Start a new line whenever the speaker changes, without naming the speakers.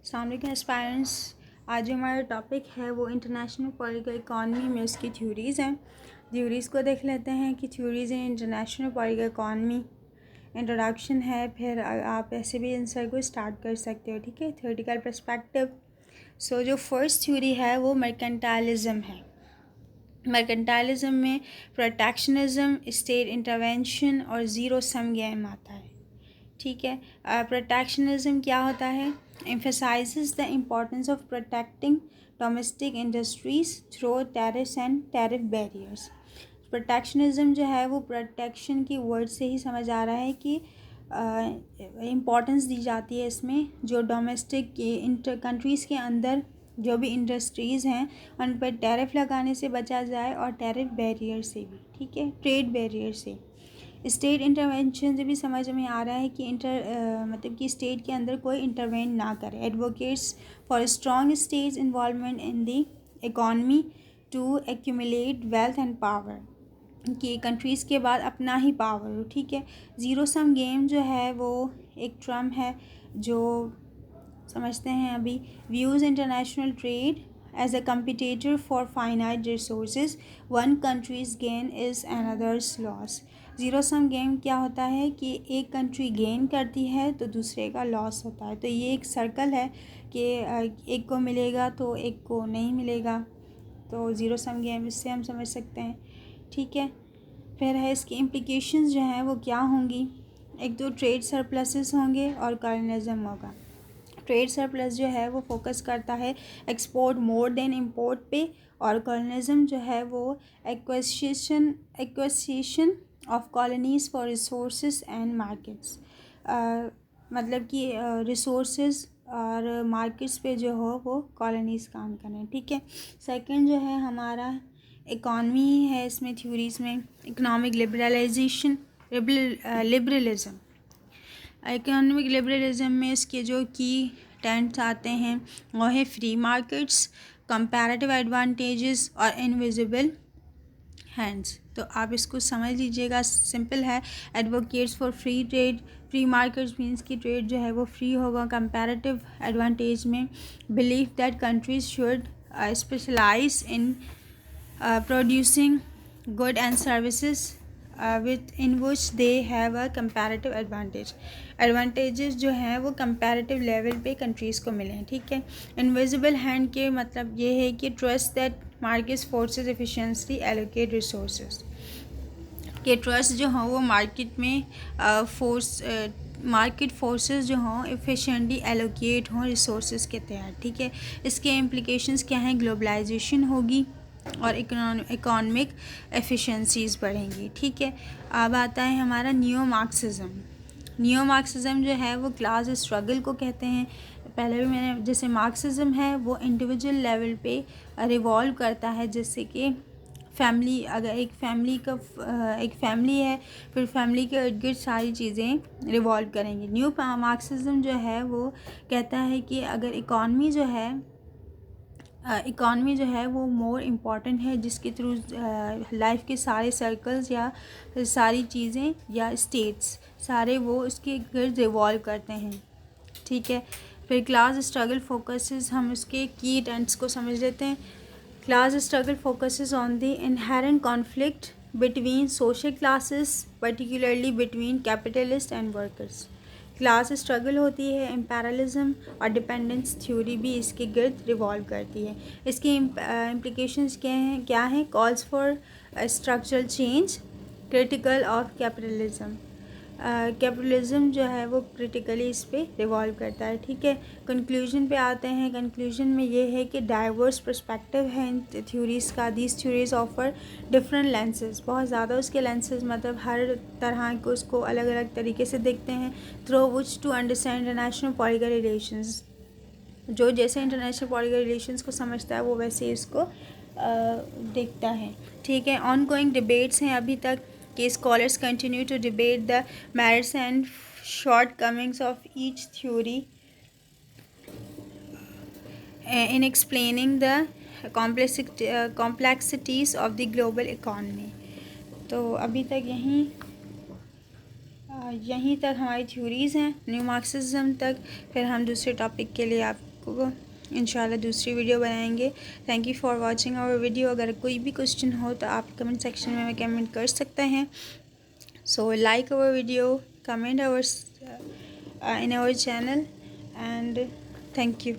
अस्सलाम वालेकुम एस्पायरेंट्स। आज जो हमारा टॉपिक है वो इंटरनेशनल पॉलिटिकल इकॉनमी में उसकी थ्योरीज़ हैं। थ्योरीज़ को देख लेते हैं कि theories in international political economy introduction है, फिर आप ऐसे भी आंसर को स्टार्ट कर सकते हो। ठीक है, थ्योरेटिकल पर्सपेक्टिव। सो जो फर्स्ट थ्योरी है वो मर्केंटाइलिज्म है। मर्केंटाइलिज्म में प्रोटेक्शनिज्म, स्टेट इंटरवेंशन और ज़ीरो सम गेम आता है। ठीक है, प्रोटेक्शनिज्म क्या होता है? emphasizes the importance of protecting domestic industries through tariffs and tariff barriers. Protectionism जो है वो प्रोटेक्शन की वर्ड से ही समझ आ रहा है कि इम्पोर्टेंस दी जाती है इसमें जो डोमेस्टिक इंटर कंट्रीज़ के अंदर जो भी इंडस्ट्रीज़ हैं उन पर टैरिफ लगाने से बचा जाए और टैरिफ बैरियर से भी, ठीक है, ट्रेड बैरियर से। स्टेट इंटरवेंशन से भी समझ में आ रहा है कि मतलब कि स्टेट के अंदर कोई इंटरवेंट ना करे। Advocates for strong state involvement in the economy to accumulate wealth and power, कि कंट्रीज़ के बाद अपना ही पावर हो। ठीक है, ज़ीरो सम गेम जो है वो एक टर्म है जो समझते हैं अभी। Views international trade as a competitor for finite resources, one country's gain is another's loss. Zero sum game क्या होता है कि एक कंट्री गेन करती है तो दूसरे का लॉस होता है। तो ये एक सर्कल है कि एक को मिलेगा तो एक को नहीं मिलेगा। तो ज़ीरो सम गेम इससे हम समझ सकते हैं। ठीक है, फिर है इसकी इम्प्लिकेशंस जो हैं वो क्या होंगी। एक तो ट्रेड सरप्लसेस होंगे और कॉलोनिज्म होगा। ट्रेड सरप्लस जो है वो फोकस करता है एक्सपोर्ट मोर देन इम्पोर्ट पे, और कॉलोनिज्म जो है वो acquisition of colonies for resources and markets, मतलब कि रिसोर्सेज और मार्केट्स पे जो हो वो कॉलोनीज़ काम करें। ठीक है, सेकंड जो है हमारा इकॉनमी है, इसमें थ्योरीज़ में economic liberalisation, liberalism. Economic liberalism में इसके जो की टेंट्स आते हैं वो है फ्री मार्केट्स, कंपैरेटिव एडवांटेजेस और इनविजिबल हैंड्स। तो आप इसको समझ लीजिएगा, सिंपल है। Advocates for free trade, free markets means की ट्रेड जो है वो फ्री होगा। कंपैरेटिव एडवांटेज में believe that countries should specialise in producing good and services within which they have a comparative advantage. Advantages जो हैं वो कंपैरेटिव लेवल पे कंट्रीज़ को मिले हैं। ठीक है, इनविजिबल हैंड के मतलब ये है कि trust that market forces efficiently allocate resources, के ट्रस्ट जो हों वो मार्केट में मार्केट फोर्सेस जो हों एफिशिएंटली एलोकेट हों रिसोर्सेज के तहत। ठीक है, इसके इम्प्लिकेशंस क्या हैं? ग्लोबलाइजेशन होगी और इकोनॉमिक एफिशिएंसीज बढ़ेंगी। ठीक है, अब आता है हमारा न्यू मार्क्सिज्म। न्यू मार्क्सिज्म जो है वो क्लास स्ट्रगल को कहते हैं। पहले भी मैंने जैसे मार्क्सिज्म है वो इंडिविजुअल लेवल पे रिवॉल्व करता है, जैसे कि फैमिली, अगर एक फैमिली है फिर फैमिली के इर्द गिर्द सारी चीज़ें रिवॉल्व करेंगी। न्यू मार्क्सिज्म जो है वो कहता है कि अगर इकॉनमी जो है वो मोर इम्पॉर्टेंट है, जिसके थ्रू लाइफ के सारे सर्कल्स या सारी चीज़ें या स्टेट्स सारे वो उसके गिर्द रिवॉल्व करते हैं। ठीक है, फिर क्लास स्ट्रगल फोकसेस, हम उसके की टेंट्स को समझ लेते हैं। Class struggle focuses on the inherent conflict between social classes, particularly between capitalist and workers. Class struggle होती है, एम्पेरियलिज्म और डिपेंडेंस थ्योरी भी इसके गिर्द रिवॉल्व करती है। इसकी इम्प्लिकेशंस क्या हैं? Calls for structural change, critical of capitalism. Capitalism जो है वो क्रिटिकली इस पर रिवॉल्व करता है। ठीक है, कंक्लूजन पे आते हैं। कंक्लूजन में ये है कि डाइवर्स पर्सपेक्टिव है इन थ्योरीज़ का। These theories offer different lenses, बहुत ज़्यादा उसके लेंसेज, मतलब हर तरह को उसको अलग अलग तरीके से देखते हैं। Through which to understand international political relations, जो जैसे इंटरनेशनल पॉलिटिकल रिलेशंस को समझता है वो वैसे इसको देखता है। ठीक है, ऑन गोइंग डिबेट्स हैं अभी तक कि scholars continue to debate the merits and shortcomings of each theory in explaining the complexities of the global economy. तो अभी तक यहीं तक हमारी थ्योरीज़ हैं न्यू मार्क्सिज्म तक। फिर हम दूसरे टॉपिक के लिए आप आपको इंशाल्लाह दूसरी वीडियो बनाएंगे। Thank you for watching our video. अगर कोई भी क्वेश्चन हो तो आप कमेंट सेक्शन में कमेंट कर सकते हैं। So like our video, comment our in our channel and thank you.